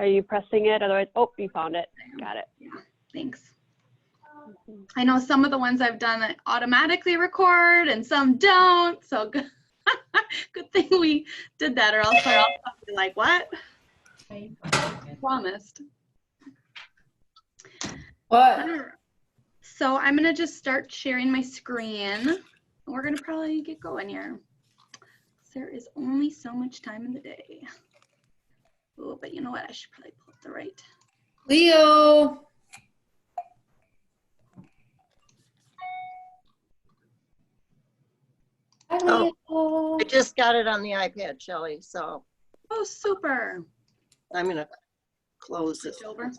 Are you pressing it? Otherwise, oh, you found it. Got it. Yeah, thanks. I know some of the ones I've done automatically record and some don't, so good, good thing we did that, or else I'll be like, what? I promised. What? So I'm gonna just start sharing my screen. We're gonna probably get going here. There is only so much time in the day. Oh, but you know what? I should probably pull up the right. Leo. Hi, Leo. Oh, I just got it on the iPad, Shelly, so. Oh, super. I'm gonna close this. Switch over.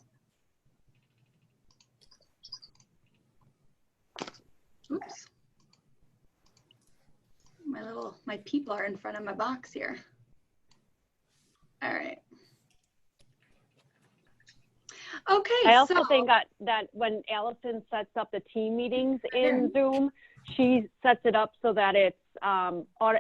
Oops. My people are in front of my box here. All right. Okay. I also think that when Allison sets up the team meetings in Zoom, she sets it up so that it's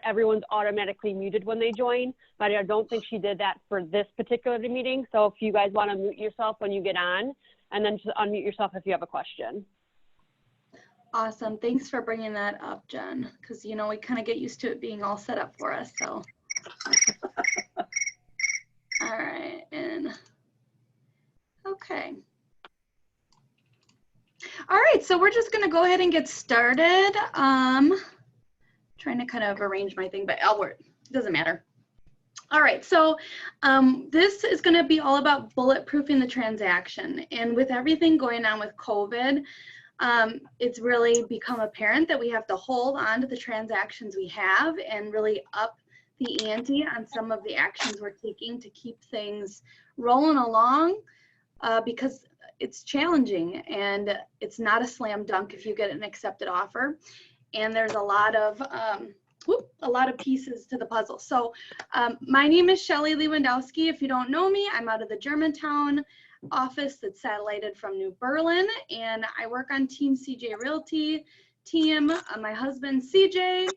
everyone's automatically muted when they join, but I don't think she did that for this particular meeting. So if you guys want to mute yourself when you get on, and then just unmute yourself if you have a question. Awesome. Thanks for bringing that up, Jen, because, you know, we kind of get used to it being all set up for us. So, all right. And okay. All right. So we're just going to go ahead and get started. Trying to kind of arrange my thing, but it doesn't matter. All right. So this is going to be all about bulletproofing the transaction. And with everything going on with COVID, it's really become apparent that we have to hold on to the transactions we have and really up the ante on some of the actions we're taking to keep things rolling along, because it's challenging and it's not a slam dunk if you get an accepted offer. And there's a lot of pieces to the puzzle. So my name is Shelly Lewandowski. If you don't know me, I'm out of the Germantown office that's satellited from New Berlin, and I work on Team CJ Realty team. My husband CJ,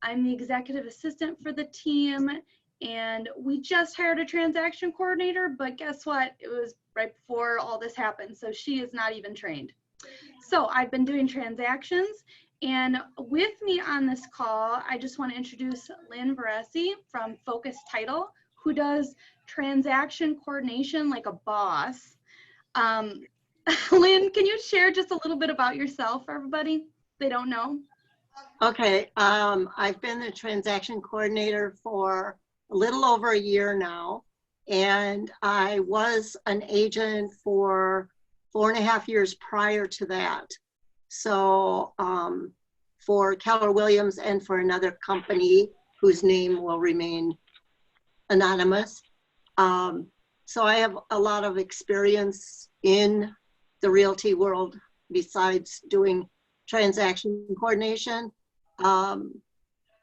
I'm the executive assistant for the team, and we just hired a transaction coordinator, but guess what? It was right before all this happened, so she is not even trained. So I've been doing transactions, and with me on this call, I just want to introduce Lynn Baresi from Focus Title, who does transaction coordination like a boss. Lynn, can you share just a little bit about yourself for everybody they don't know? Okay, I've been the transaction coordinator for a little over a year now, and I was an agent for 4.5 years prior to that. So for Keller Williams and for another company whose name will remain anonymous. So I have a lot of experience in the realty world besides doing transaction coordination.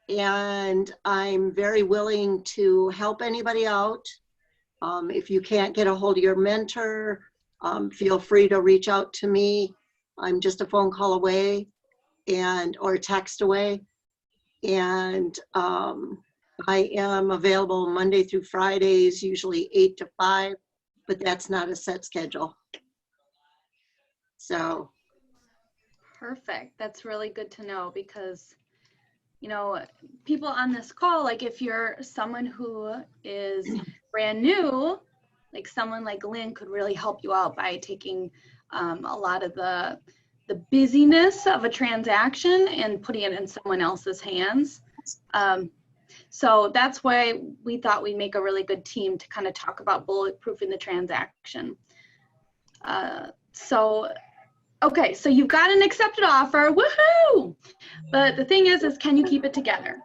And I'm very willing to help anybody out. If you can't get a hold of your mentor, feel free to reach out to me. I'm just a phone call away or a text away. And I am available Monday through Fridays, usually 8 to 5, but that's not a set schedule. So. Perfect. That's really good to know, because, you know, people on this call, like if you're someone who is brand new, like someone like Lynn could really help you out by taking a lot of the busyness of a transaction and putting it in someone else's hands. So that's why we thought we'd make a really good team to kind of talk about bulletproofing the transaction. Okay, so you've got an accepted offer, woohoo! But the thing is can you keep it together?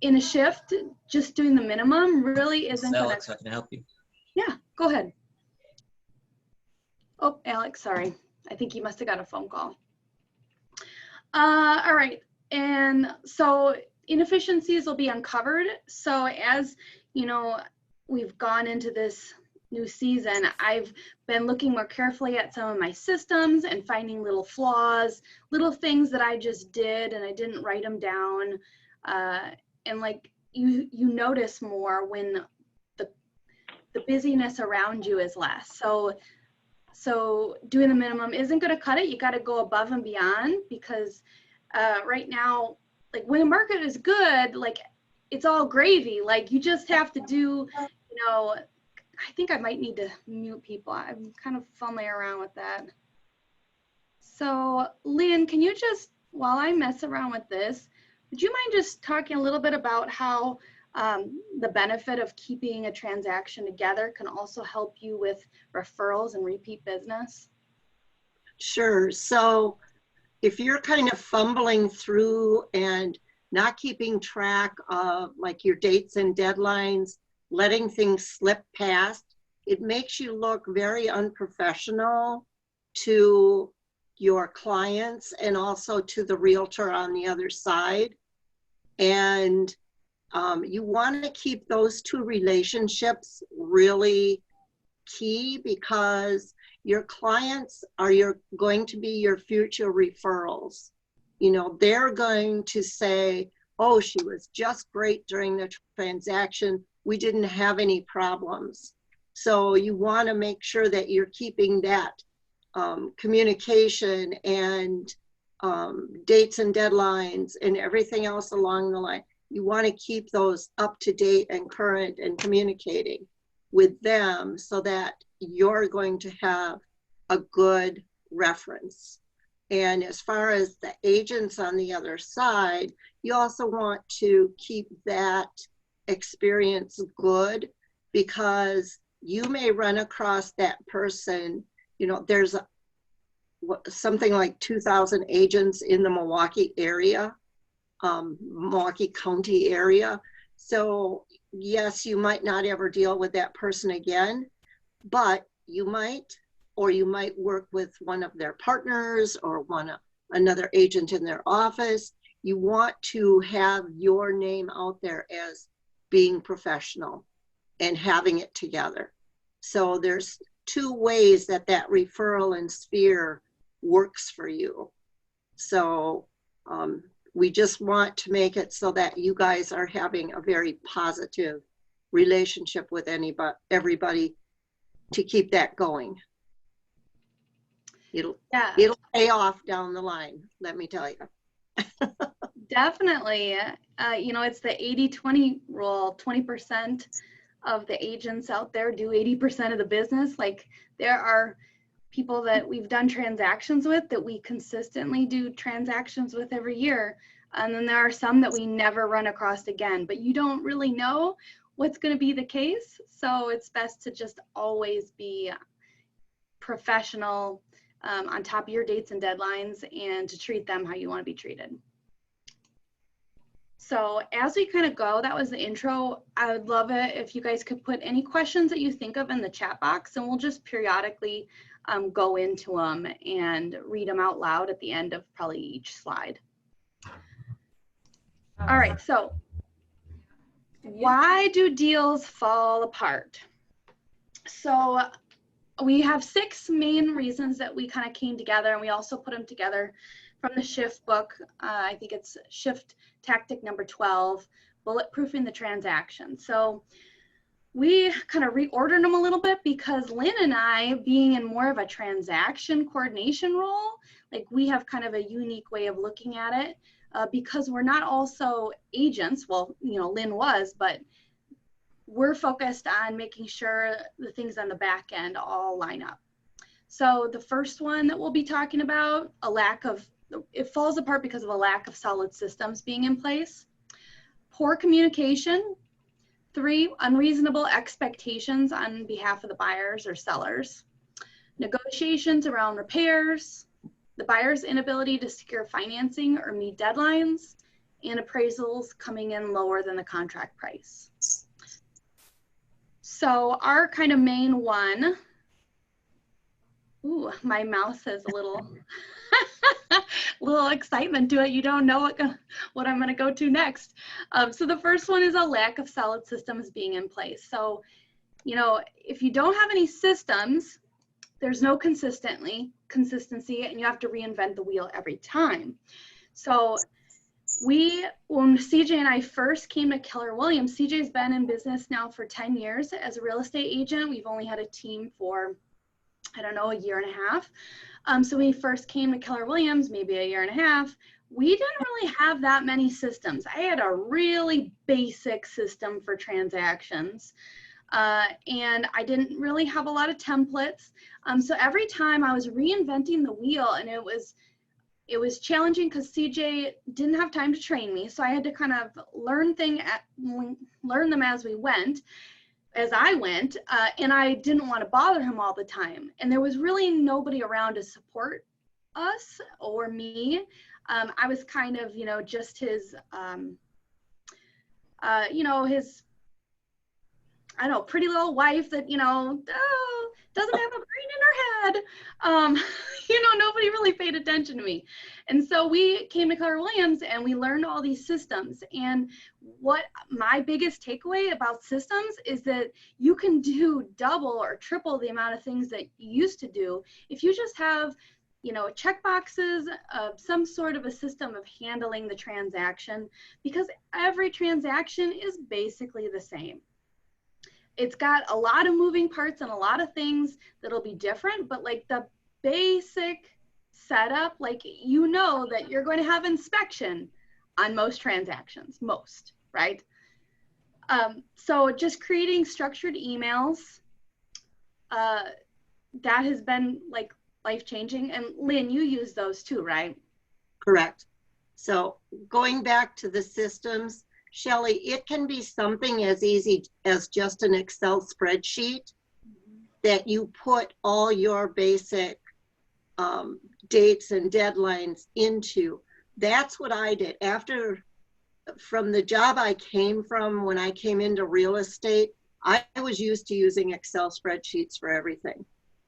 In a shift, just doing the minimum really isn't gonna. Alex, how can I help you? Yeah, go ahead. Oh, Alex, sorry. I think you must have got a phone call. All right, and so inefficiencies will be uncovered. So as you know, we've gone into this new season, I've been looking more carefully at some of my systems and finding little flaws, little things that I just did and I didn't write them down. And like you notice more when the busyness around you is less. So doing the minimum isn't going to cut it. You got to go above and beyond, because right now, like when the market is good, like it's all gravy. Like you just have to do, I think I might need to mute people. I'm kind of fumbling around with that. So Lynn, can you just, while I mess around with this, would you mind just talking a little bit about how the benefit of keeping a transaction together can also help you with referrals and repeat business? Sure. So if you're kind of fumbling through and not keeping track of like your dates and deadlines, letting things slip past, it makes you look very unprofessional to your clients and also to the realtor on the other side. And you want to keep those two relationships really key, because your clients are going to be your future referrals. They're going to say, oh, she was just great during the transaction. We didn't have any problems. So you want to make sure that you're keeping that communication and dates and deadlines and everything else along the line. You want to keep those up to date and current and communicating with them so that you're going to have a good reference. And as far as the agents on the other side, you also want to keep that experience good, because you may run across that person. There's something like 2,000 agents in the Milwaukee area, Milwaukee County area. So yes, you might not ever deal with that person again, but you might, or you might work with one of their partners or another agent in their office. You want to have your name out there as being professional and having it together. So there's two ways that referral and sphere works for you. So we just want to make it so that you guys are having a very positive relationship with everybody to keep that going. It'll pay off down the line, let me tell you. Definitely. It's the 80-20 rule. 20% of the agents out there do 80% of the business. Like there are people that we've done transactions with that we consistently do transactions with every year. And then there are some that we never run across again, but you don't really know what's going to be the case. So it's best to just always be professional, on top of your dates and deadlines, and to treat them how you want to be treated. So as we kind of go, that was the intro. I would love it if you guys could put any questions that you think of in the chat box, and we'll just periodically go into them and read them out loud at the end of probably each slide. All right, so why do deals fall apart? So we have 6 main reasons that we kind of came together, and we also put them together from the Shift book. I think it's Shift Tactic number 12, Bulletproofing the Transaction. So we kind of reordered them a little bit because Lynn and I, being in more of a transaction coordination role, like we have kind of a unique way of looking at it because we're not also agents. Well, Lynn was, but we're focused on making sure the things on the back end all line up. So the first one that we'll be talking about, it falls apart because of a lack of solid systems being in place. Poor communication. 3, unreasonable expectations on behalf of the buyers or sellers. Negotiations around repairs. The buyer's inability to secure financing or meet deadlines. And appraisals coming in lower than the contract price. So our kind of main one, ooh, my mouse has a little excitement to it. You don't know what I'm going to go to next. So the first one is a lack of solid systems being in place. So, if you don't have any systems, there's no consistency, and you have to reinvent the wheel every time. So When CJ and I first came to Keller Williams, CJ's been in business now for 10 years as a real estate agent. We've only had a team for, I don't know, a year and a half. So when we first came to Keller Williams, maybe a year and a half, we didn't really have that many systems. I had a really basic system for transactions. And I didn't really have a lot of templates. So every time I was reinventing the wheel, and it was challenging because CJ didn't have time to train me. So I had to kind of learn them as I went, and I didn't want to bother him all the time. And there was really nobody around to support us or me. I was kind of, just his, his, I don't know, pretty little wife that, doesn't have a brain in her head. Nobody really paid attention to me. And so we came to Keller Williams and we learned all these systems. And what my biggest takeaway about systems is that you can do double or triple the amount of things that you used to do if you just have, check boxes, some sort of a system of handling the transaction, because every transaction is basically the same. It's got a lot of moving parts and a lot of things that'll be different, but like the basic setup, that you're going to have inspection on most transactions, right? So just creating structured emails, that has been like life-changing. And Lynn, you use those too, right? Correct. So going back to the systems, Shelly, it can be something as easy as just an Excel spreadsheet that you put all your basic dates and deadlines into. That's what I did. From the job I came from when I came into real estate, I was used to using Excel spreadsheets for everything.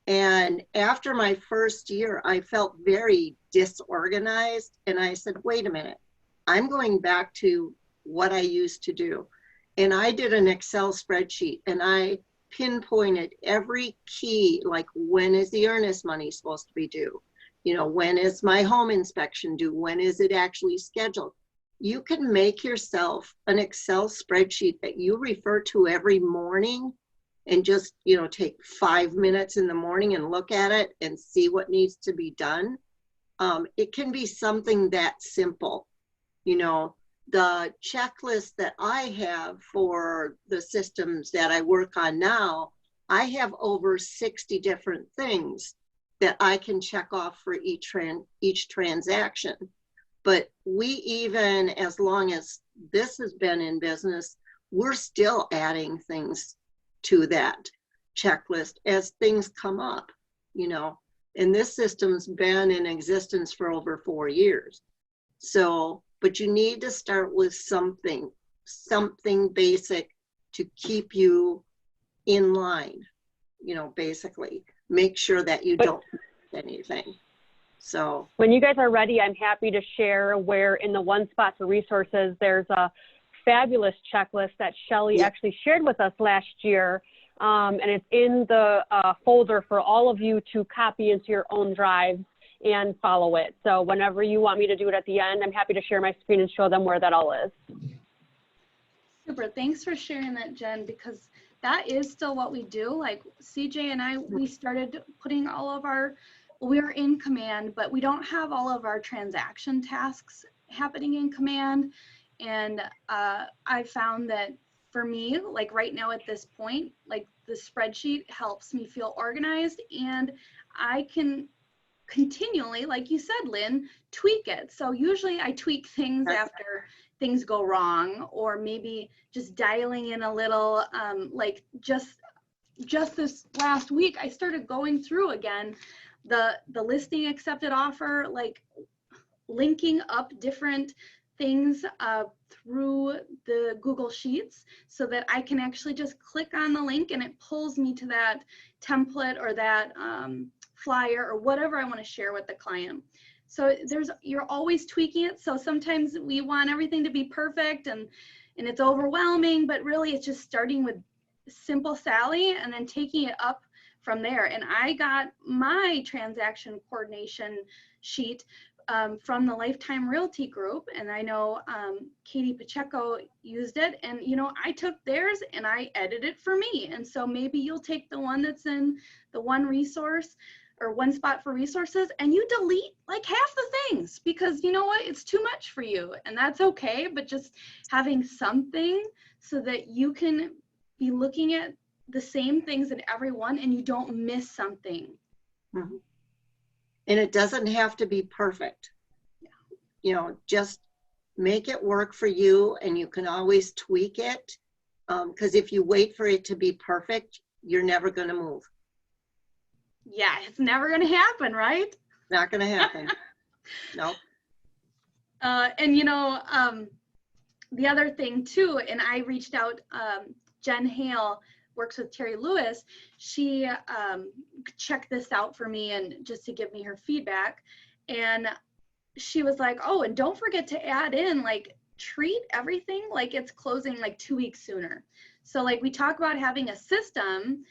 And after my first year, I felt very disorganized. And I said, wait a minute, I'm going back to what I used to do. And I did an Excel spreadsheet and I pinpointed every key, like when is the earnest money supposed to be due? When is my home inspection due? When is it actually scheduled? You can make yourself an Excel spreadsheet that you refer to every morning and just, take 5 minutes in the morning and look at it and see what needs to be done. It can be something that simple. The checklist that I have for the systems that I work on now, I have over 60 different things that I can check off for each transaction. But we even, as long as this has been in business, we're still adding things to that checklist as things come up, and this system's been in existence for over 4 years. So, but you need to start with something basic to keep you in line, basically make sure that you don't miss anything. So when you guys are ready, I'm happy to share where in the One Spot for Resources, there's a fabulous checklist that Shelly actually shared with us last year. And it's in the folder for all of you to copy into your own drives and follow it. So whenever you want me to do it at the end, I'm happy to share my screen and show them where that all is. Super, thanks for sharing that, Jen, because that is still what we do. Like CJ and I, we started putting all of we're in Command, but we don't have all of our transaction tasks happening in Command. And I found that for me, like right now at this point, like the spreadsheet helps me feel organized, and I can continually, like you said, Lynn, tweak it. So usually I tweak things after things go wrong, or maybe just dialing in a little, like just this last week, I started going through again the listing accepted offer, like linking up different things through the Google Sheets so that I can actually just click on the link and it pulls me to that template or that flyer or whatever I want to share with the client. So you're always tweaking it. So sometimes we want everything to be perfect and it's overwhelming, but really it's just starting with simple Sally and then taking it up from there. And I got my transaction coordination sheet from the Lifetime Realty Group, and I know Katie Pacheco used it, and you know, I took theirs and I edited it for me. And so maybe you'll take the one that's in the one resource or one spot for resources, and you delete like half the things because you know what, it's too much for you, and that's okay. But just having something so that you can be looking at the same things in every one and you don't miss something. Mhm. And it doesn't have to be perfect. You know, just make it work for you, and you can always tweak it. Because if you wait for it to be perfect, you're never going to move. Yeah, it's never going to happen, right? Not going to happen. No. And you know, the other thing too, and I reached out, Jen Hale works with Terry Lewis. She checked this out for me and just to give me her feedback. And she was like, oh, and don't forget to add in, like, treat everything like it's closing like 2 weeks sooner. So like we talk about having a system,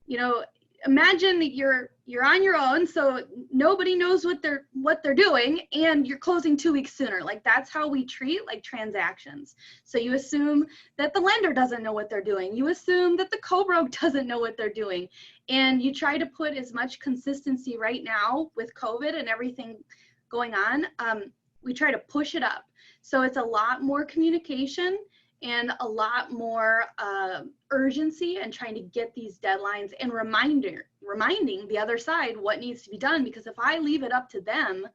you know, imagine that you're on your own, so nobody knows what they're doing, and you're closing 2 weeks sooner. Like that's how we treat like transactions. So you assume that the lender doesn't know what they're doing. You assume that the co-broke doesn't know what they're doing, and you try to put as much consistency right now with COVID and everything going on. We try to push it up, so it's a lot more communication and a lot more urgency and trying to get these deadlines and reminding the other side what needs to be done. Because if I leave it up to them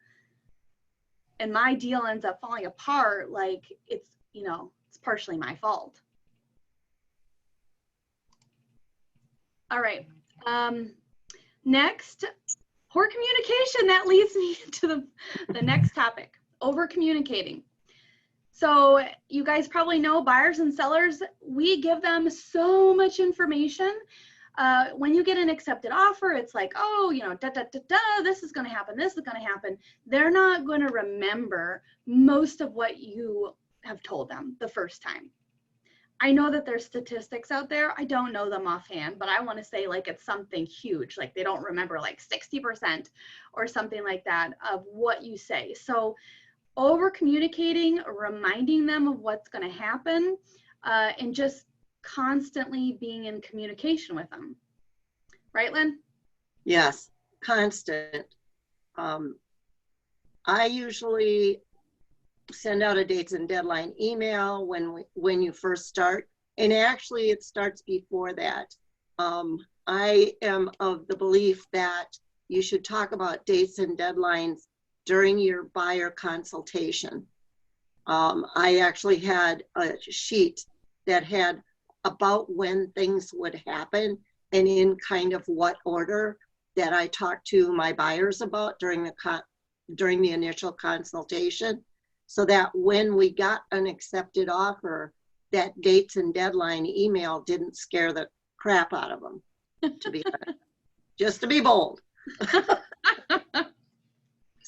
and my deal ends up falling apart, like it's, you know, it's partially my fault. All right. Next, poor communication. That leads me to the next topic, over communicating. So you guys probably know buyers and sellers, we give them so much information. When you get an accepted offer, it's like, oh, you know, this is going to happen. This is going to happen. They're not going to remember most of what you have told them the first time. I know that there's statistics out there. I don't know them offhand, but I want to say like it's something huge. Like they don't remember like 60% or something like that of what you say. So over communicating, reminding them of what's going to happen, and just constantly being in communication with them. Right, Lynn? Yes, constant. I usually send out a dates and deadline email when you first start, and actually it starts before that. I am of the belief that you should talk about dates and deadlines during your buyer consultation. I actually had a sheet that had about when things would happen and in kind of what order that I talked to my buyers about during the initial consultation, so that when we got an accepted offer, that dates and deadline email didn't scare the crap out of them, to be just to be bold.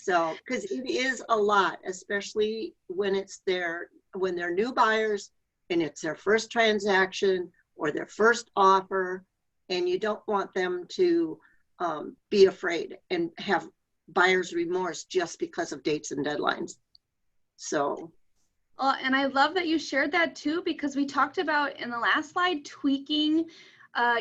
So, because it is a lot, especially when they're new buyers and it's their first transaction or their first offer, and you don't want them to be afraid and have buyer's remorse just because of dates and deadlines. So. And I love that you shared that too, because we talked about in the last slide, tweaking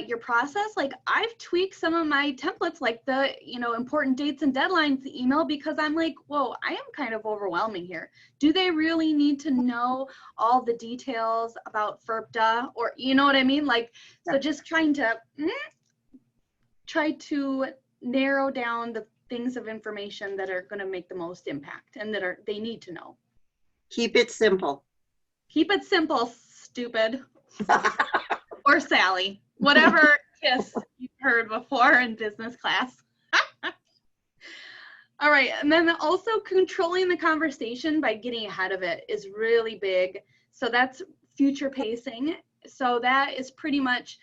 your process. Like I've tweaked some of my templates, like the, you know, important dates and deadlines email, because I'm like, whoa, I am kind of overwhelming here. Do they really need to know all the details about FERPTA, or, you know what I mean? Like, so just trying to try to narrow down the things of information that are going to make the most impact and that they need to know. Keep it simple. Keep it simple, stupid. Or Sally, whatever kiss you've heard before in business class. All right, and then also controlling the conversation by getting ahead of it is really big. So that's future pacing. So that is pretty much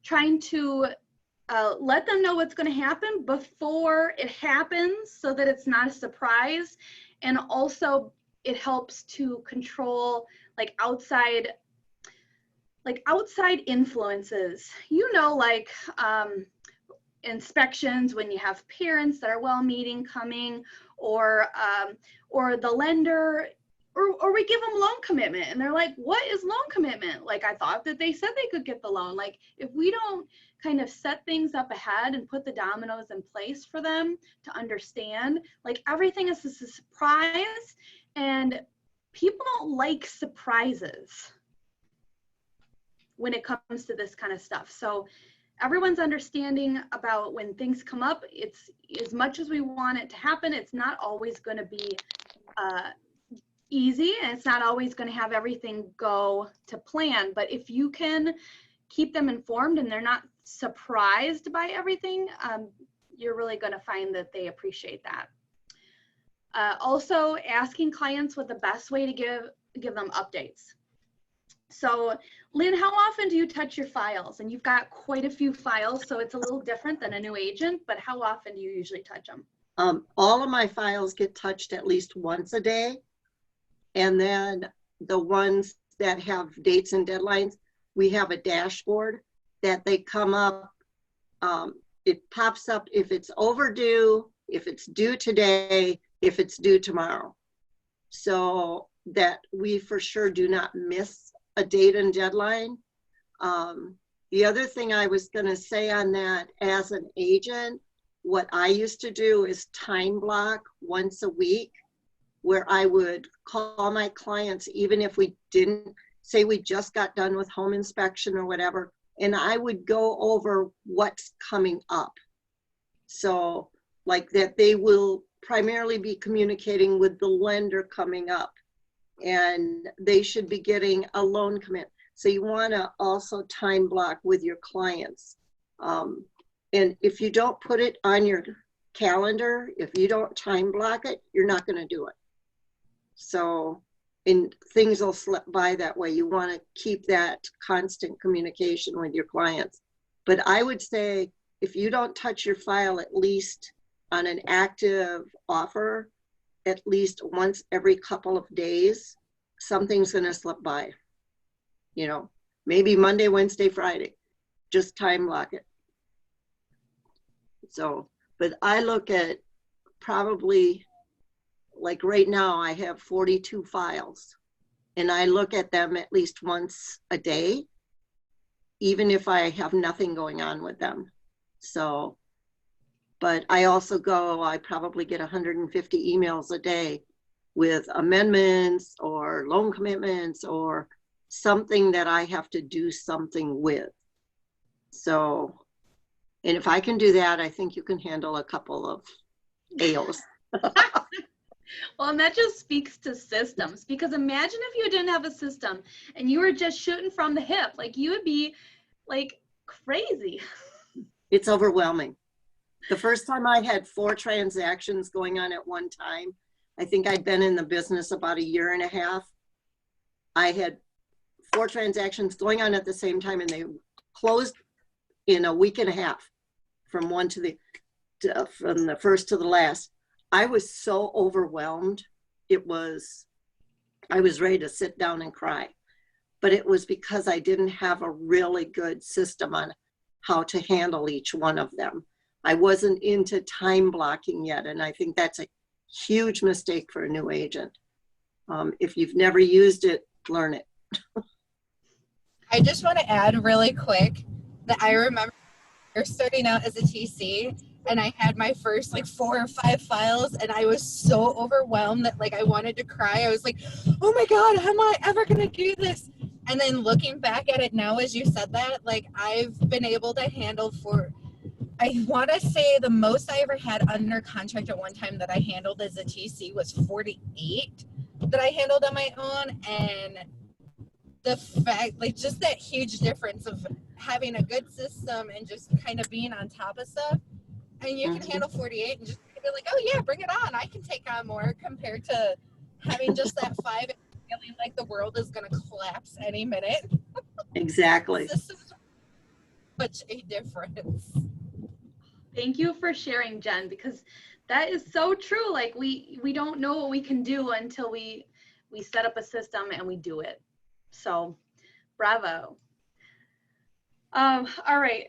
trying to let them know what's going to happen before it happens, so that it's not a surprise. And also it helps to control like outside influences, you know, like inspections when you have parents that are well meaning coming, or the lender, or we give them loan commitment and they're like, what is loan commitment? Like, I thought that they said they could get the loan. Like, if we don't kind of set things up ahead and put the dominoes in place for them to understand, like, everything is a surprise, and people don't like surprises when it comes to this kind of stuff. So everyone's understanding about when things come up, it's as much as we want it to happen, it's not always going to be easy, and it's not always going to have everything go to plan. But if you can keep them informed and they're not surprised by everything, you're really going to find that they appreciate that. Also, asking clients what the best way to give them updates. So Lynn, how often do you touch your files? And you've got quite a few files, so it's a little different than a new agent, but how often do you usually touch them? All of my files get touched at least once a day. And then the ones that have dates and deadlines, we have a dashboard that they come up. It pops up if it's overdue, if it's due today, if it's due tomorrow. So that we for sure do not miss a date and deadline. The other thing I was going to say on that, as an agent, what I used to do is time block once a week, where I would call my clients, even if we didn't, say we just got done with home inspection or whatever, and I would go over what's coming up. So like that, they will primarily be communicating with the lender coming up, and they should be getting a loan commit. So you want to also time block with your clients. And if you don't put it on your calendar, if you don't time block it, you're not going to do it. So, and things will slip by that way. You want to keep that constant communication with your clients. But I would say, if you don't touch your file at least on an active offer, at least once every couple of days, something's going to slip by. You know, maybe Monday, Wednesday, Friday, just time block it. So, but I look at probably, like right now I have 42 files, and I look at them at least once a day, even if I have nothing going on with them. So, but I also I probably get 150 emails a day with amendments or loan commitments or something that I have to do something with. So, and if I can do that, I think you can handle a couple of AOs. Well, and that just speaks to systems, because imagine if you didn't have a system and you were just shooting from the hip, like you would be like crazy. It's overwhelming. The first time I had 4 transactions going on at one time, I think I'd been in the business about a year and a half. I had 4 transactions going on at the same time, and they closed in a week and a half from from the first to the last. I was so overwhelmed. I was ready to sit down and cry, but it was because I didn't have a really good system on how to handle each one of them. I wasn't into time blocking yet, and I think that's a huge mistake for a new agent. If you've never used it, learn it. I just want to add really quick that I remember starting out as a TC, and I had my first like 4 or 5 files, and I was so overwhelmed that like I wanted to cry. I was like, oh my God, how am I ever going to do this? And then looking back at it now, as you said that, like I've been able to handle I want to say the most I ever had under contract at one time that I handled as a TC was 48 that I handled on my own. And the fact, like just that huge difference of having a good system and just kind of being on top of stuff. And you can handle 48 and just be like, oh yeah, bring it on. I can take on more, compared to having just that 5 and feeling like the world is going to collapse any minute. Exactly. This is such a difference. Thank you for sharing, Jen, because that is so true. Like we don't know what we can do until we set up a system and we do it. So bravo. All right.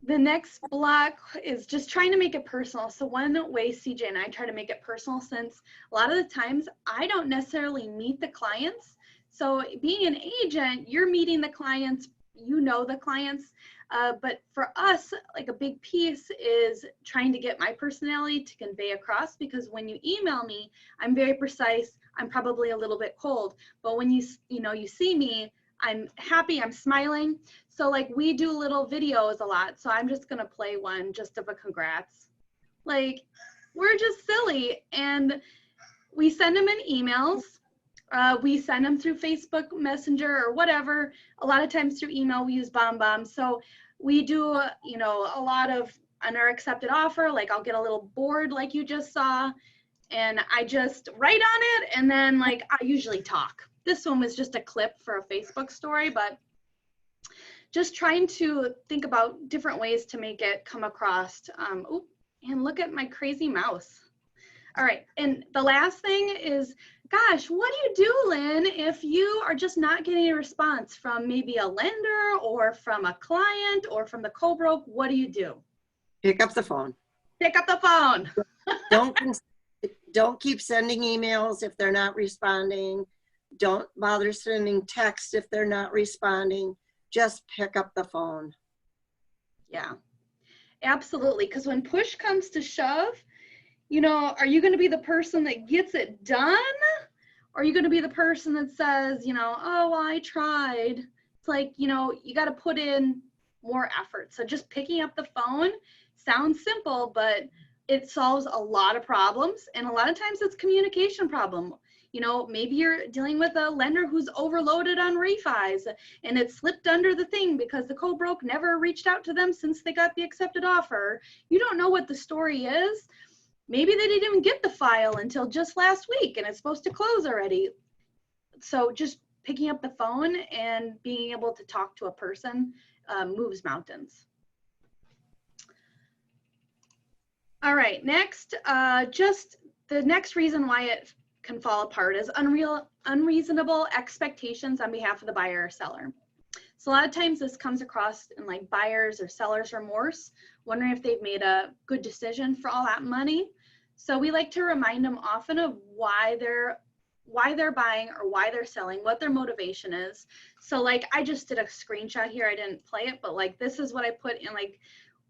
The next block is just trying to make it personal. So one way CJ and I try to make it personal, since a lot of the times I don't necessarily meet the clients. So being an agent, you're meeting the clients, you know the clients. But for us, like a big piece is trying to get my personality to convey across, because when you email me, I'm very precise. I'm probably a little bit cold, but when you see me, I'm happy, I'm smiling. So like we do little videos a lot. So I'm just gonna play one just of a congrats. Like we're just silly, and we send them in emails. We send them through Facebook Messenger or whatever. A lot of times through email, we use BombBomb. So we do, a lot of on our accepted offer, like I'll get a little board like you just saw, and I just write on it, and then like I usually talk. This one was just a clip for a Facebook story, but just trying to think about different ways to make it come across. And look at my crazy mouse. All right, and the last thing is, gosh, what do you do, Lynn, if you are just not getting a response from maybe a lender or from a client or from the co-broke? What do you do? Pick up the phone. Pick up the phone. Don't keep sending emails if they're not responding. Don't bother sending texts if they're not responding. Just pick up the phone. Yeah, absolutely. Because when push comes to shove, are you going to be the person that gets it done? Or are you going to be the person that says, oh, well, I tried? It's like, you got to put in more effort. So just picking up the phone sounds simple, but it solves a lot of problems. And a lot of times it's communication problem. Maybe you're dealing with a lender who's overloaded on refis and it slipped under the thing because the co-broke never reached out to them since they got the accepted offer. You don't know what the story is. Maybe they didn't even get the file until just last week and it's supposed to close already. So just picking up the phone and being able to talk to a person moves mountains. All right, next, just the next reason why it can fall apart is unreasonable expectations on behalf of the buyer or seller. So a lot of times this comes across in like buyers or sellers remorse, wondering if they've made a good decision for all that money. So we like to remind them often of why they're buying or why they're selling, what their motivation is. So like I just did a screenshot here, I didn't play it, but like this is what I put in like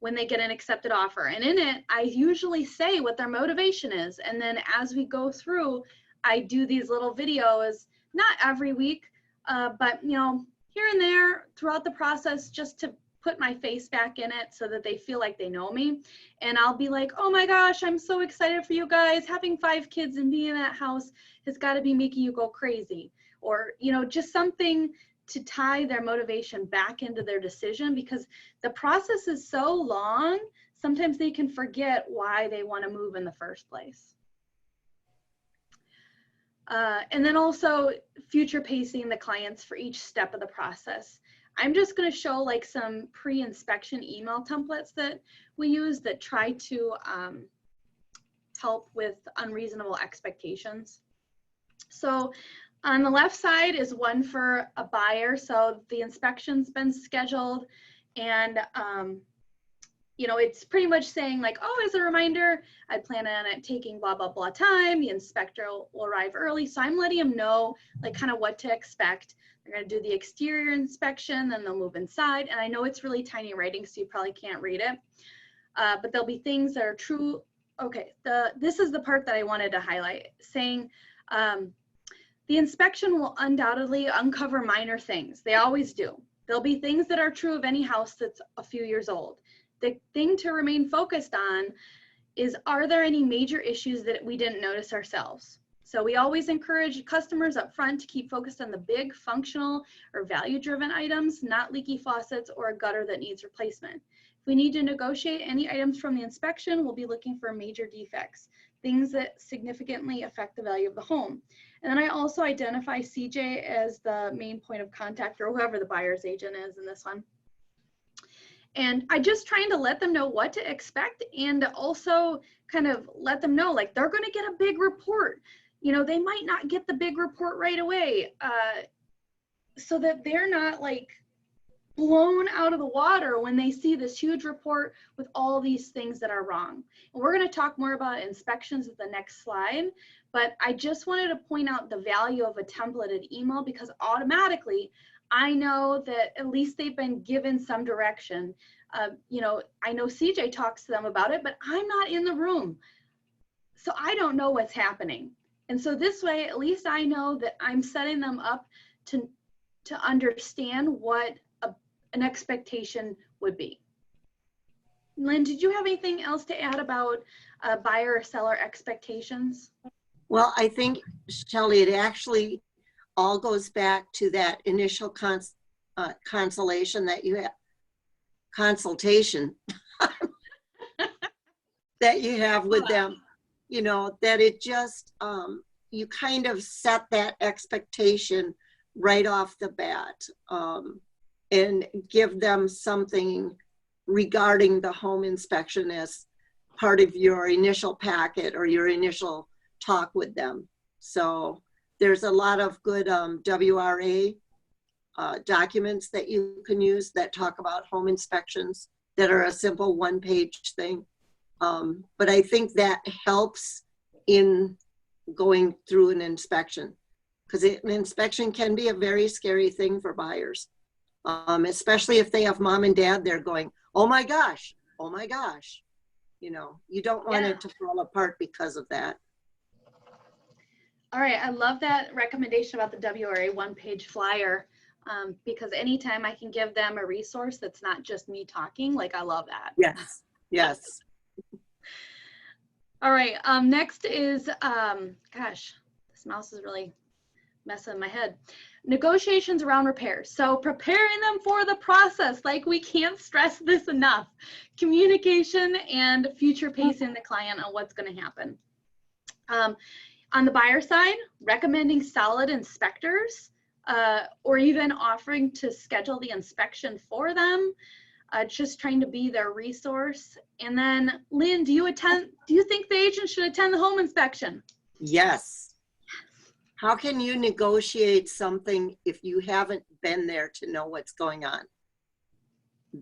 when they get an accepted offer. And in it, I usually say what their motivation is. And then as we go through, I do these little videos, not every week, but here and there throughout the process, just to put my face back in it so that they feel like they know me. And I'll be like, oh my gosh, I'm so excited for you guys. Having 5 kids and being in that house has got to be making you go crazy. Or, just something to tie their motivation back into their decision, because the process is so long, sometimes they can forget why they want to move in the first place. And then also future pacing the clients for each step of the process. I'm just going to show like some pre-inspection email templates that we use that try to help with unreasonable expectations. So on the left side is one for a buyer. So the inspection's been scheduled and it's pretty much saying like, oh, as a reminder, I plan on it taking blah, blah, blah time. The inspector will arrive early. So I'm letting them know like kind of what to expect. They're going to do the exterior inspection, then they'll move inside. And I know it's really tiny writing, so you probably can't read it. But there'll be things that are true. Okay, this is the part that I wanted to highlight, saying the inspection will undoubtedly uncover minor things. They always do. There'll be things that are true of any house that's a few years old. The thing to remain focused on is, are there any major issues that we didn't notice ourselves? So we always encourage customers up front to keep focused on the big functional or value-driven items, not leaky faucets or a gutter that needs replacement. If we need to negotiate any items from the inspection, we'll be looking for major defects, things that significantly affect the value of the home. And then I also identify CJ as the main point of contact, or whoever the buyer's agent is in this one. And I just trying to let them know what to expect, and also kind of let them know like they're going to get a big report. They might not get the big report right away, so that they're not like blown out of the water when they see this huge report with all these things that are wrong. And we're going to talk more about inspections at the next slide, but I just wanted to point out the value of a templated email, because automatically I know that at least they've been given some direction. You know, I know CJ talks to them about it, but I'm not in the room, so I don't know what's happening. And so this way, at least I know that I'm setting them up to understand what an expectation would be. Lynn, did you have anything else to add about buyer or seller expectations? Well, I think, Shelly, it actually all goes back to that initial consultation that you have, consultation that you have with them, you know, that it just, you kind of set that expectation right off the bat, and give them something regarding the home inspection as part of your initial packet or your initial talk with them. So there's a lot of good WRA documents that you can use that talk about home inspections that are a simple one-page thing. But I think that helps in going through an inspection, because an inspection can be a very scary thing for buyers. Especially if they have mom and dad, they're going, oh my gosh, oh my gosh. You know, you don't want it to fall apart because of that. All right, I love that recommendation about the WRA one-page flyer, because anytime I can give them a resource that's not just me talking, like, I love that. Yes, yes. All right, next is, gosh, this mouse is really messing my head. Negotiations around repairs. So preparing them for the process, like, we can't stress this enough. Communication and future pacing the client on what's going to happen. On the buyer side, recommending solid inspectors, or even offering to schedule the inspection for them, just trying to be their resource. And then, Lynn, do you think the agent should attend the home inspection? Yes. How can you negotiate something if you haven't been there to know what's going on?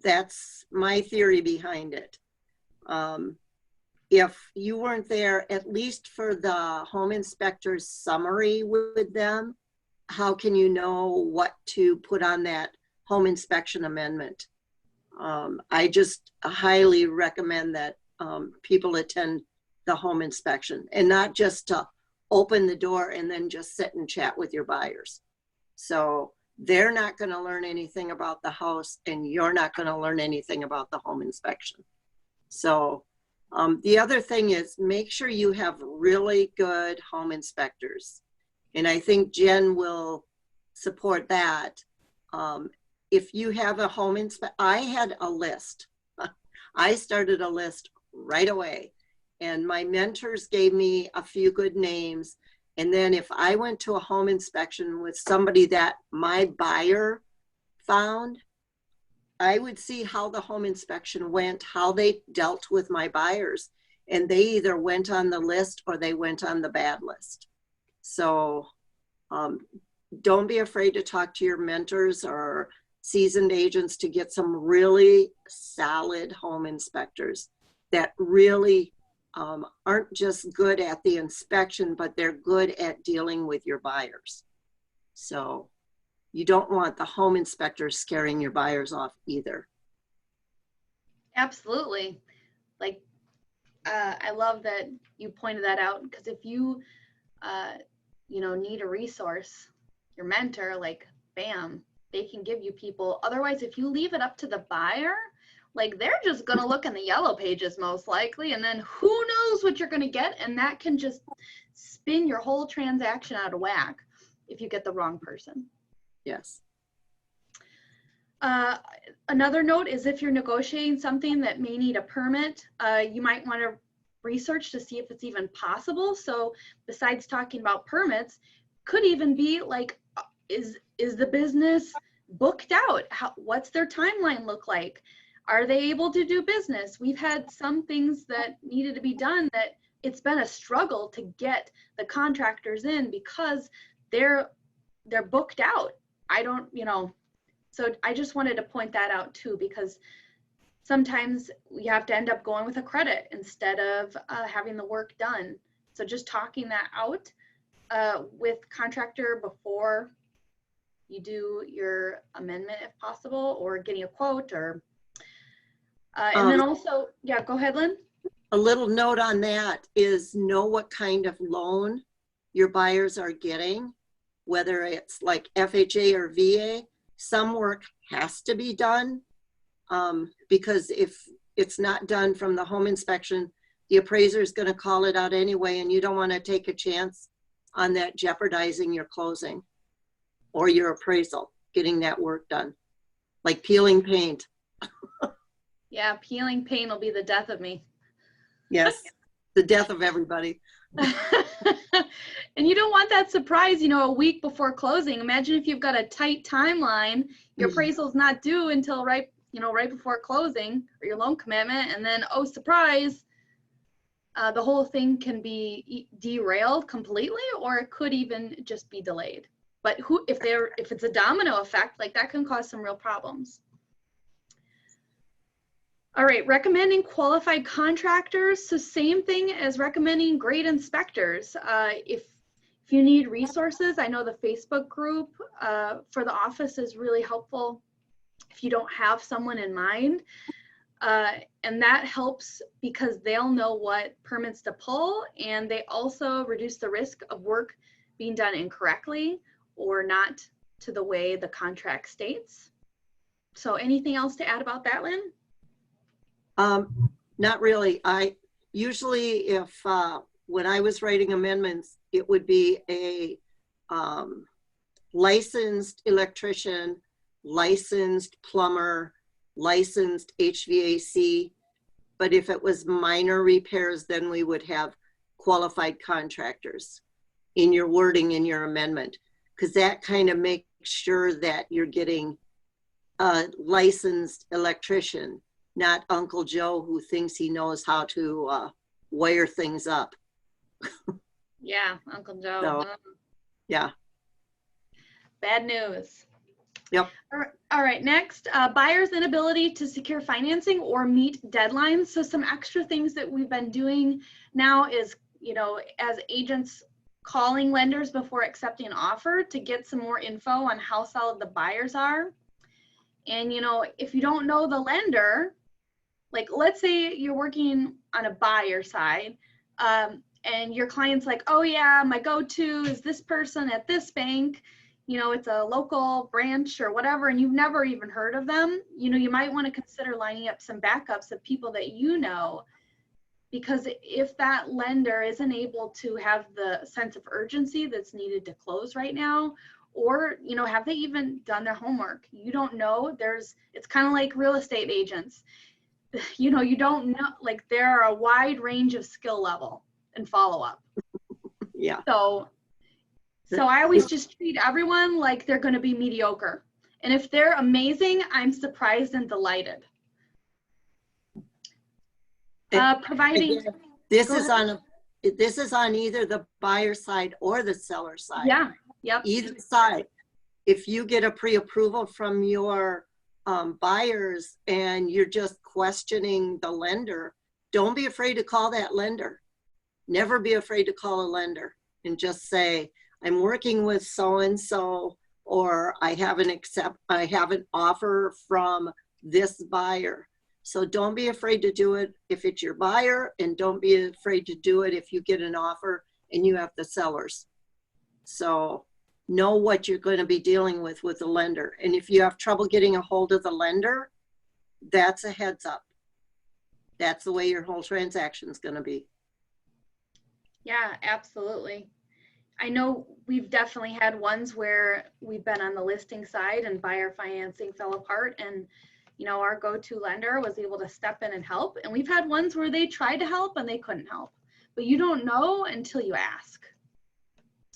That's my theory behind it. If you weren't there, at least for the home inspector's summary with them, how can you know what to put on that home inspection amendment? I just highly recommend that people attend the home inspection, and not just to open the door and then just sit and chat with your buyers. So they're not going to learn anything about the house, and you're not going to learn anything about the home inspection. So the other thing is, make sure you have really good home inspectors. And I think Jen will support that. If you have a home inspector, I had a list. I started a list right away. And my mentors gave me a few good names. And then if I went to a home inspection with somebody that my buyer found, I would see how the home inspection went, how they dealt with my buyers. And they either went on the list or they went on the bad list. So don't be afraid to talk to your mentors or seasoned agents to get some really solid home inspectors that really aren't just good at the inspection, but they're good at dealing with your buyers. So you don't want the home inspectors scaring your buyers off either. Absolutely. Like, I love that you pointed that out, because if you, you know, need a resource, your mentor, like, bam, they can give you people. Otherwise, if you leave it up to the buyer, like, they're just going to look in the yellow pages most likely, and then who knows what you're going to get, and that can just spin your whole transaction out of whack if you get the wrong person. Yes. Another note is, if you're negotiating something that may need a permit, you might want to research to see if it's even possible. So besides talking about permits, could even be like, is the business booked out? What's their timeline look like? Are they able to do business? We've had some things that needed to be done that it's been a struggle to get the contractors in because they're booked out. I don't, you know, So I just wanted to point that out too, because sometimes we have to end up going with a credit instead of having the work done. So just talking that out with contractor before you do your amendment if possible, or getting a quote, or and then also, yeah, go ahead, Lynn. A little note on that is know what kind of loan your buyers are getting, whether it's like FHA or VA. Some work has to be done because if it's not done from the home inspection, the appraiser is going to call it out anyway, and you don't want to take a chance on that jeopardizing your closing or your appraisal, getting that work done, like peeling paint. Yeah, peeling paint will be the death of me. Yes, the death of everybody. And you don't want that surprise, you know, a week before closing. Imagine if you've got a tight timeline, your appraisal's not due until right before closing, or your loan commitment, and then, oh, surprise, the whole thing can be derailed completely, or it could even just be delayed. But if it's a domino effect, like that can cause some real problems. All right, recommending qualified contractors. So same thing as recommending great inspectors. If you need resources, I know the Facebook group for the office is really helpful if you don't have someone in mind. And that helps because they'll know what permits to pull, and they also reduce the risk of work being done incorrectly or not to the way the contract states. So anything else to add about that, Lynn? Not really. I usually, if when I was writing amendments, it would be a licensed electrician, licensed plumber, licensed HVAC. But if it was minor repairs, then we would have qualified contractors in your wording in your amendment, because that kind of makes sure that you're getting a licensed electrician, not Uncle Joe who thinks he knows how to wire things up. Yeah, Uncle Joe. So, yeah. Bad news. Yep. All right, next, buyer's inability to secure financing or meet deadlines. So some extra things that we've been doing now is, you know, as agents, calling lenders before accepting an offer to get some more info on how solid the buyers are. And, you know, if you don't know the lender, like let's say you're working on a buyer side and your client's like, oh yeah, my go-to is this person at this bank. You know, it's a local branch or whatever, and you've never even heard of them. You know, you might want to consider lining up some backups of people that you know, because if that lender isn't able to have the sense of urgency that's needed to close right now, or, you know, have they even done their homework? You don't know. It's kind of like real estate agents. You know, you don't know, like there are a wide range of skill level and follow-up. Yeah. So I always just treat everyone like they're going to be mediocre. And if they're amazing, I'm surprised and delighted. Providing. Again, this is on either the buyer side or the seller side. Yeah. Yep. Either side. If you get a pre-approval from your buyers and you're just questioning the lender, don't be afraid to call that lender. Never be afraid to call a lender and just say, I'm working with so-and-so, or I have an offer from this buyer. So don't be afraid to do it if it's your buyer, and don't be afraid to do it if you get an offer and you have the sellers. So know what you're going to be dealing with the lender. And if you have trouble getting a hold of the lender, that's a heads up. That's the way your whole transaction is going to be. Yeah, absolutely. I know we've definitely had ones where we've been on the listing side and buyer financing fell apart, and you know, our go-to lender was able to step in and help. And we've had ones where they tried to help and they couldn't help, but you don't know until you ask.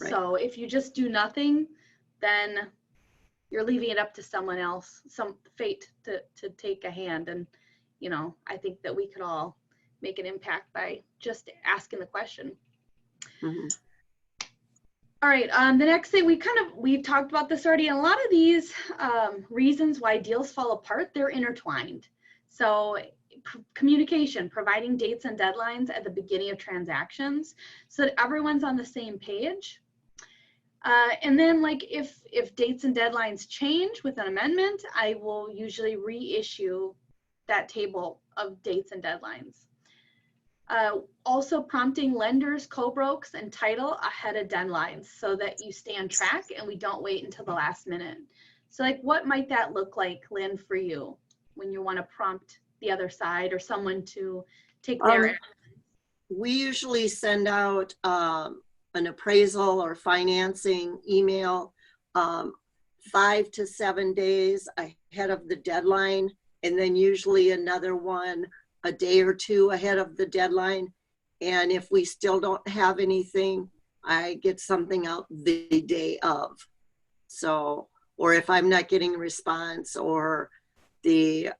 Right. So if you just do nothing, then you're leaving it up to someone else, some fate to take a hand. And, you know, I think that we could all make an impact by just asking the question. Mm-hmm. All right, the next thing we've talked about this already, and a lot of these reasons why deals fall apart, they're intertwined. So communication, providing dates and deadlines at the beginning of transactions so that everyone's on the same page. And then like if dates and deadlines change with an amendment, I will usually reissue that table of dates and deadlines. Also prompting lenders, co-brokes, and title ahead of deadlines so that you stay on track and we don't wait until the last minute. So like what might that look like, Lynn, for you when you want to prompt the other side or someone to take their action? We usually send out an appraisal or financing email 5 to 7 days ahead of the deadline, and then usually another one a day or two ahead of the deadline. And if we still don't have anything, I get something out the day of. So, or if I'm not getting a response, or the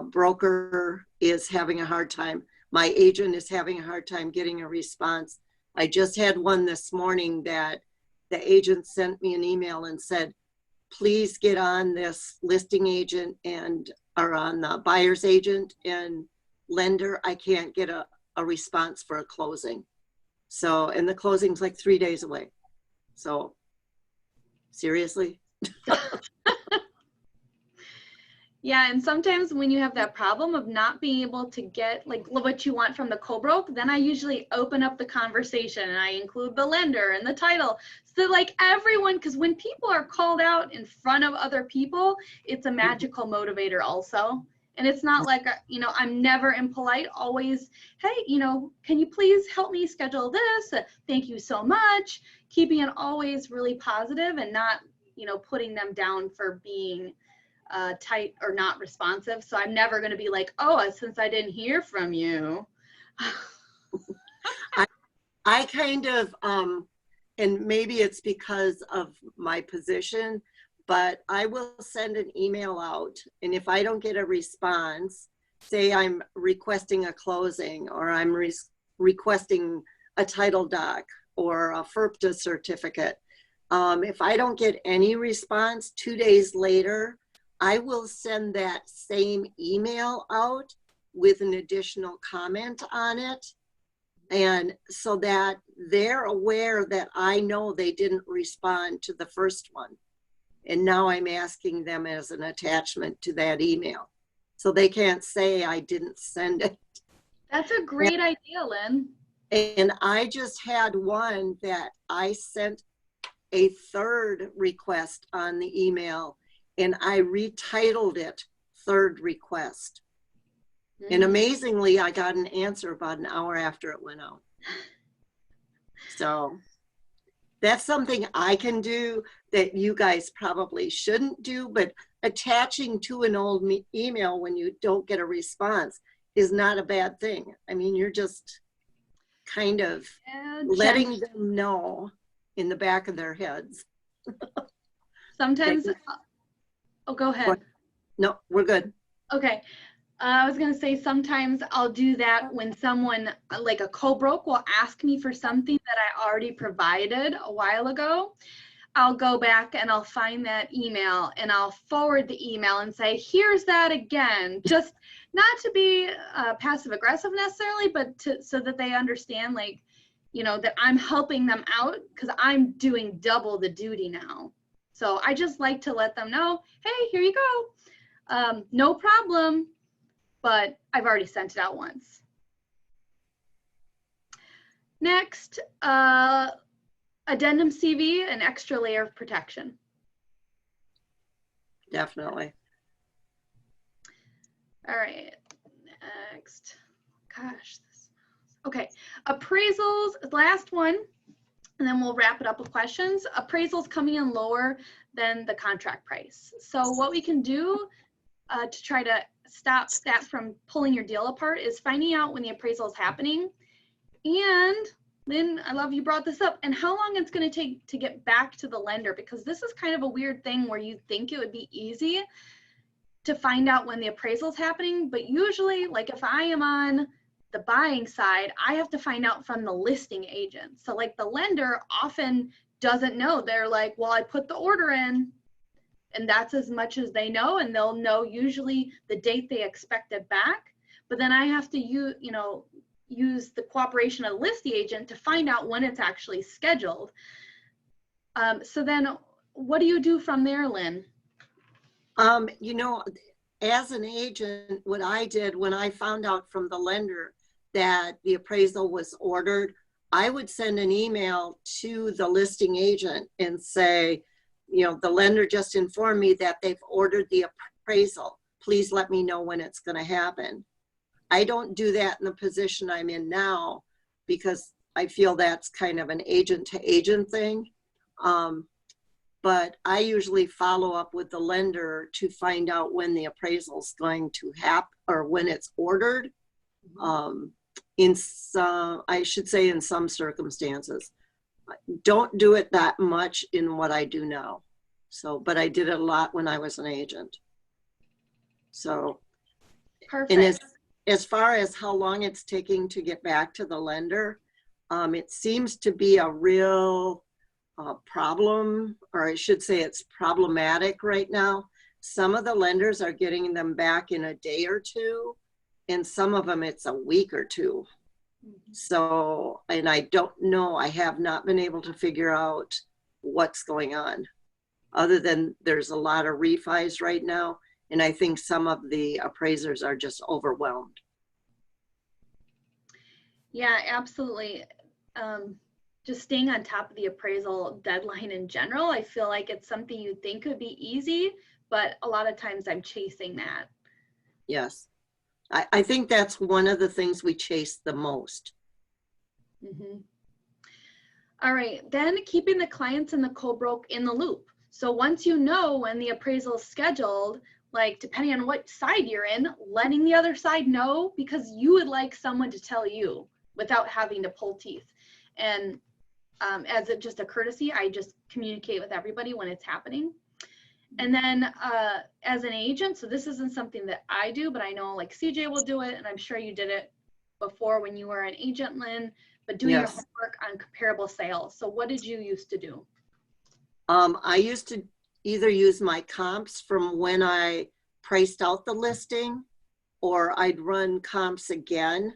broker is having a hard time, my agent is having a hard time getting a response. I just had one this morning that the agent sent me an email and said, please get on this listing agent and or on the buyer's agent and lender. I can't get a response for a closing. So, and the closing's like 3 days away. So seriously? Yeah, and sometimes when you have that problem of not being able to get like what you want from the co-broke, then I usually open up the conversation and I include the lender and the title. So like everyone, because when people are called out in front of other people, it's a magical motivator also. And it's not like, you know, I'm never impolite, always, hey, you know, can you please help me schedule this? Thank you so much. Keeping it always really positive and not, you know, putting them down for being tight or not responsive. So I'm never going to be like, oh, since I didn't hear from you. I kind of, and maybe it's because of my position, but I will send an email out. And if I don't get a response, say I'm requesting a closing, or I'm requesting a title doc or a FERPTA certificate. If I don't get any response 2 days later, I will send that same email out with an additional comment on it. And so that they're aware that I know they didn't respond to the first one. And now I'm asking them as an attachment to that email. So they can't say I didn't send it. That's a great idea, Lynn. And I just had one that I sent a third request on the email, and I retitled it third request. Mm-hmm. And amazingly, I got an answer about an hour after it went out. So that's something I can do that you guys probably shouldn't do, but attaching to an old email when you don't get a response is not a bad thing. I mean, you're just kind of letting them know in the back of their heads. Sometimes, oh, go ahead. No, we're good. Okay. I was going to say sometimes I'll do that when someone, like a co-broke, will ask me for something that I already provided a while ago. I'll go back and I'll find that email and I'll forward the email and say, here's that again. Just not to be passive aggressive necessarily, but so that they understand, like, you know, that I'm helping them out because I'm doing double the duty now. So I just like to let them know, hey, here you go. No problem. But I've already sent it out once. Next, addendum CV, an extra layer of protection. Definitely. All right, next. Gosh. Okay, appraisals, last one, and then we'll wrap it up with questions. Appraisals coming in lower than the contract price. So what we can do to try to stop that from pulling your deal apart is finding out when the appraisal is happening. And Lynn, I love you brought this up, and how long it's going to take to get back to the lender, because this is kind of a weird thing where you think it would be easy to find out when the appraisal is happening, but usually, like if I am on the buying side, I have to find out from the listing agent. So like the lender often doesn't know. They're like, well, I put the order in, and that's as much as they know, and they'll know usually the date they expect it back. But then I have to use the cooperation of the listing agent to find out when it's actually scheduled. So then what do you do from there, Lynn? You know, as an agent, what I did when I found out from the lender that the appraisal was ordered, I would send an email to the listing agent and say, you know, the lender just informed me that they've ordered the appraisal. Please let me know when it's going to happen. I don't do that in the position I'm in now because I feel that's kind of an agent to agent thing. But I usually follow up with the lender to find out when the appraisal is going to happen or when it's ordered. In some, I should say in some circumstances. Don't do it that much in what I do now. So, but I did it a lot when I was an agent. So, Perfect. and as far as how long it's taking to get back to the lender, it seems to be a real problem, or I should say it's problematic right now. Some of the lenders are getting them back in a day or two, and some of them it's a week or two. So, and I don't know, I have not been able to figure out what's going on, other than there's a lot of refis right now, and I think some of the appraisers are just overwhelmed. Yeah, absolutely. Just staying on top of the appraisal deadline in general, I feel like it's something you think could be easy, but a lot of times I'm chasing that. Yes. I think that's one of the things we chase the most. All right, then keeping the clients and the co-broke in the loop. So once you know when the appraisal is scheduled, like depending on what side you're in, letting the other side know, because you would like someone to tell you without having to pull teeth. And as just a courtesy, I just communicate with everybody when it's happening. And then as an agent, so this isn't something that I do, but I know like CJ will do it, and I'm sure you did it before when you were an agent, Lynn, but doing your homework on comparable sales. So what did you used to do? I used to either use my comps from when I priced out the listing, or I'd run comps again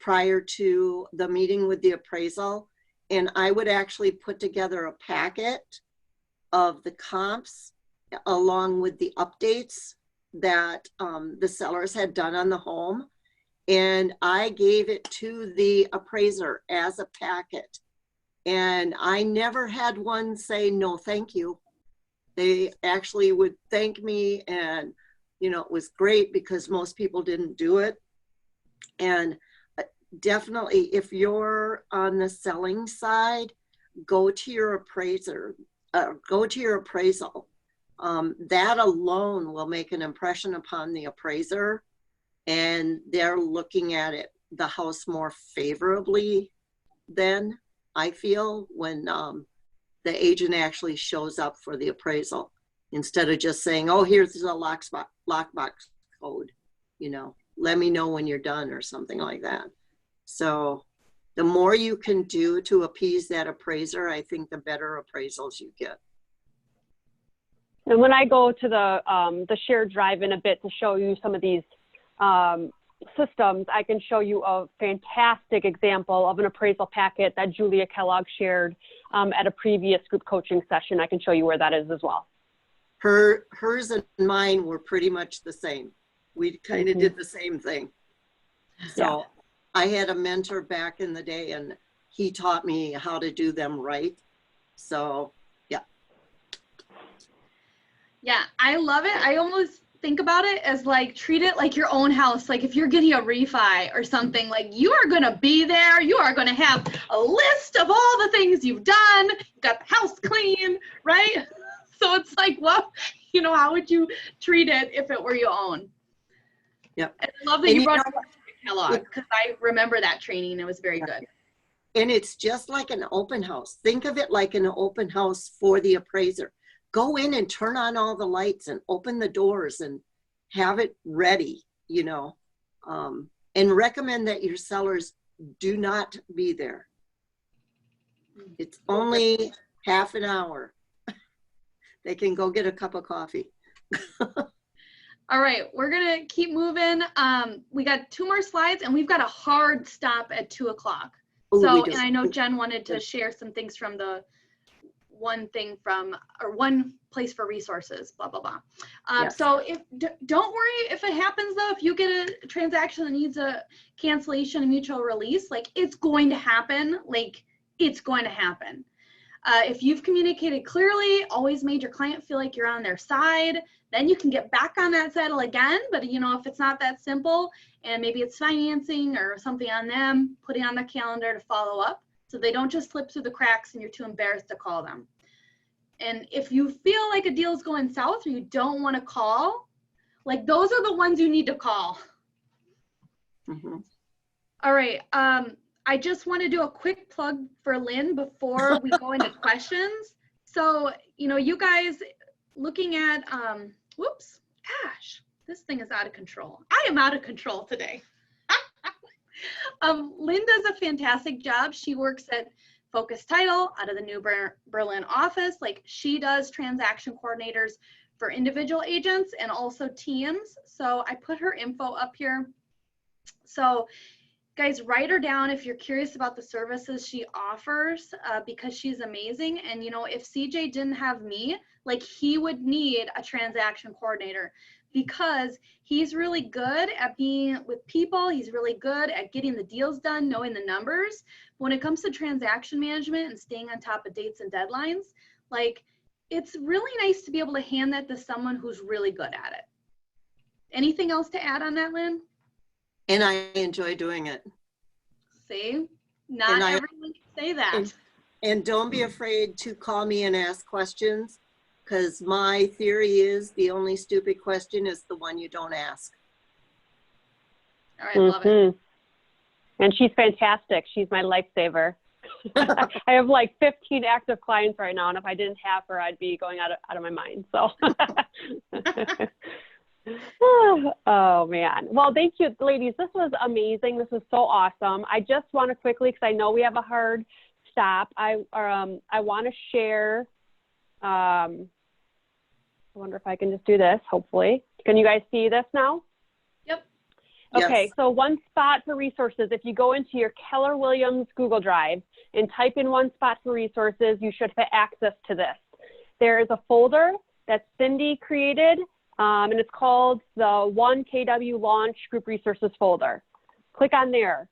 prior to the meeting with the appraisal. And I would actually put together a packet of the comps along with the updates that the sellers had done on the home. And I gave it to the appraiser as a packet. And I never had one say, no, thank you. They actually would thank me, and, you know, it was great because most people didn't do it. And definitely, if you're on the selling side, go to your appraiser, go to your appraisal. That alone will make an impression upon the appraiser, and they're looking at it, the house, more favorably than, I feel, when the agent actually shows up for the appraisal, instead of just saying, oh, here's a lockbox code, you know, let me know when you're done or something like that. So the more you can do to appease that appraiser, I think the better appraisals you get. And when I go to the shared drive in a bit to show you some of these systems, I can show you a fantastic example of an appraisal packet that Julia Kellogg shared at a previous group coaching session. I can show you where that is as well. Hers and mine were pretty much the same. We kind of did the same thing. So I had a mentor back in the day, and he taught me how to do them right. So yeah, I love it. I almost think about it as like, treat it like your own house. Like if you're getting a refi or something, like you are going to be there. You are going to have a list of all the things you've done. You've got the house clean, right? So it's like, well, you know, how would you treat it if it were your own? Yep. And I love that you brought up Kellogg, because I remember that training. It was very good. And it's just like an open house. Think of it like an open house for the appraiser. Go in and turn on all the lights and open the doors and have it ready, you know. and recommend that your sellers do not be there. It's only half an hour. They can go get a cup of coffee. All right, we're gonna keep moving. We got 2 more slides and we've got a hard stop at 2 o'clock. Ooh, So, we do. and I know Jen wanted to share some things from the one place for resources, blah, blah, blah. Yes. So don't worry if it happens though, if you get a transaction that needs a cancellation, a mutual release, like it's going to happen, like it's going to happen. If you've communicated clearly, always made your client feel like you're on their side, then you can get back on that saddle again. But you know, if it's not that simple and maybe it's financing or something on them, put it on the calendar to follow up so they don't just slip through the cracks and you're too embarrassed to call them. And if you feel like a deal is going south or you don't want to call, like those are the ones you need to call. Mm-hmm. All right. I just want to do a quick plug for Lynn before we go into questions. So, you know, you guys looking at, whoops, gosh, this thing is out of control. I am out of control today. Lynn does a fantastic job. She works at Focus Title out of the New Berlin office. Like she does transaction coordinators for individual agents and also teams. So I put her info up here. So guys, write her down if you're curious about the services she offers because she's amazing. And you know, if CJ didn't have me, like he would need a transaction coordinator because he's really good at being with people. He's really good at getting the deals done, knowing the numbers. When it comes to transaction management and staying on top of dates and deadlines, like it's really nice to be able to hand that to someone who's really good at it. Anything else to add on that, Lynn? And I enjoy doing it. See, not everyone can say that. And don't be afraid to call me and ask questions, because my theory is the only stupid question is the one you don't ask. All right, love it. And she's fantastic. She's my lifesaver. I have like 15 active clients right now, and if I didn't have her, I'd be going out of my mind. So. Oh man. Well, thank you, ladies. This was amazing. This was so awesome. I just want to quickly, because I know we have a hard stop. I want to share. I wonder if I can just do this. Hopefully, can you guys see this now? Yep. Okay. Yes. So one spot for resources. If you go into your Keller Williams Google Drive and type in one spot for resources, you should have access to this. There is a folder that Cindy created. And it's called the 1 KW Launch Group Resources folder. Click on there.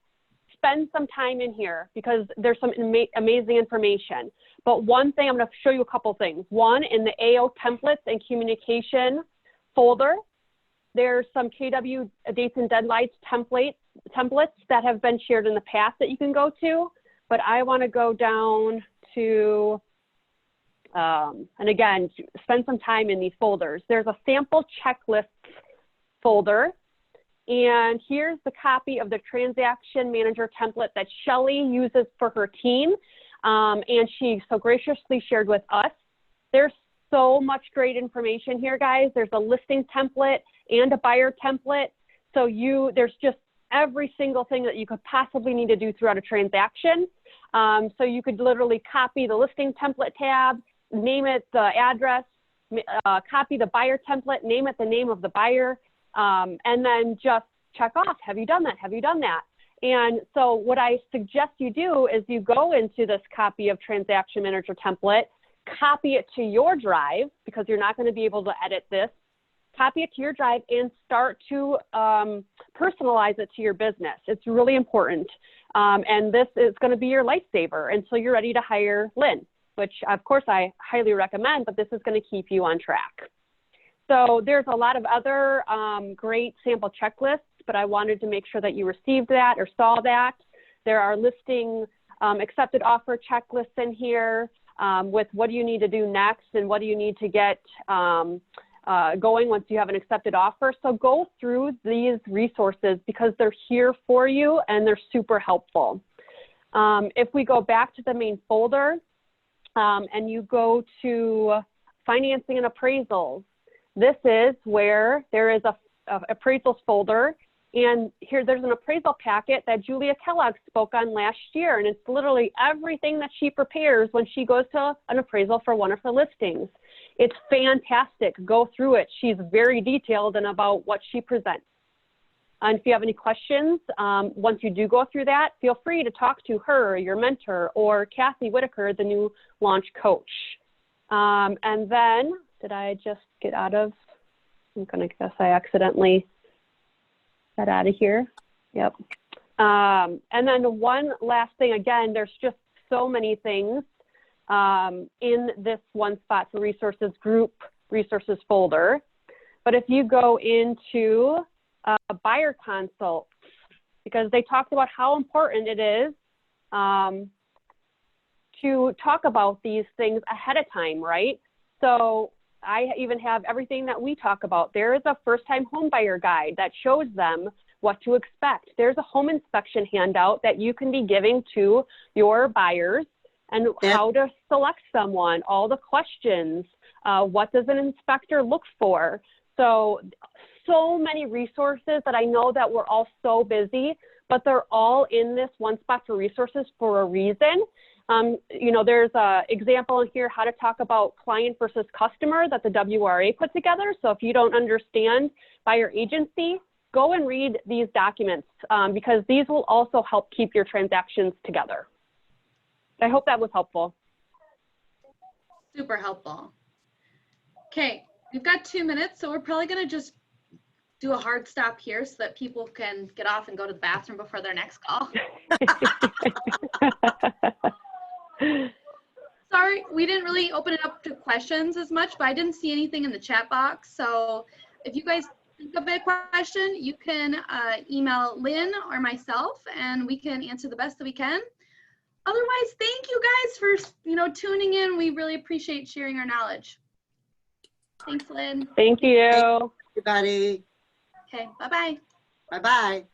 Spend some time in here because there's some amazing information. But one thing, I'm going to show you a couple things. One, in the AO templates and communication folder, there's some KW dates and deadlines templates that have been shared in the past that you can go to. But I want to go down to... and again, spend some time in these folders. There's a sample checklist folder, and here's the copy of the transaction manager template that Shelly uses for her team, and she so graciously shared with us. There's so much great information here, guys. There's a listing template and a buyer template. So there's just every single thing that you could possibly need to do throughout a transaction. So you could literally copy the listing template tab, name it the address, copy the buyer template, name it the name of the buyer, and then just check off, have you done that? Have you done that? And so what I suggest you do is you go into this copy of transaction manager template, copy it to your drive because you're not going to be able to edit this, copy it to your drive and start to personalize it to your business. It's really important. And this is going to be your lifesaver until you're ready to hire Lynn, which of course I highly recommend, but this is going to keep you on track. So there's a lot of other great sample checklists, but I wanted to make sure that you received that or saw that. There are listing accepted offer checklists in here with what do you need to do next and what do you need to get going once you have an accepted offer. So go through these resources because they're here for you and they're super helpful. If we go back to the main folder, and you go to financing and appraisals, this is where there is a appraisals folder, And here, there's an appraisal packet that Julia Kellogg spoke on last year, and it's literally everything that she prepares when she goes to an appraisal for one of her listings. It's fantastic. Go through it. She's very detailed and about what she presents. And if you have any questions, once you do go through that, feel free to talk to her, your mentor, or Kathy Whitaker, the new launch coach. And then, did I just get out of, I'm going to guess I accidentally got out of here. Yep. And then one last thing, again, there's just so many things in this One Spot for Resources group resources folder. But if you go into buyer consults, because they talked about how important it is to talk about these things ahead of time, right? So I even have everything that we talk about. There is a first-time home buyer guide that shows them what to expect. There's a home inspection handout that you can be giving to your buyers and how to select someone, all the questions, what does an inspector look for? So many resources that I know that we're all so busy, but they're all in this One Spot for Resources for a reason. You know, there's an example in here how to talk about client versus customer that the WRA put together. So if you don't understand buyer agency, go and read these documents because these will also help keep your transactions together. I hope that was helpful. Super helpful. Okay, we've got 2 minutes, so we're probably going to just do a hard stop here so that people can get off and go to the bathroom before their next call. Sorry, we didn't really open it up to questions as much, but I didn't see anything in the chat box. So if you guys think of a question, you can email Lynn or myself, and we can answer the best that we can. Otherwise, thank you guys for tuning in. We really appreciate sharing our knowledge. Thanks, Lynn. Thank you. Everybody. Okay, bye-bye. Bye-bye.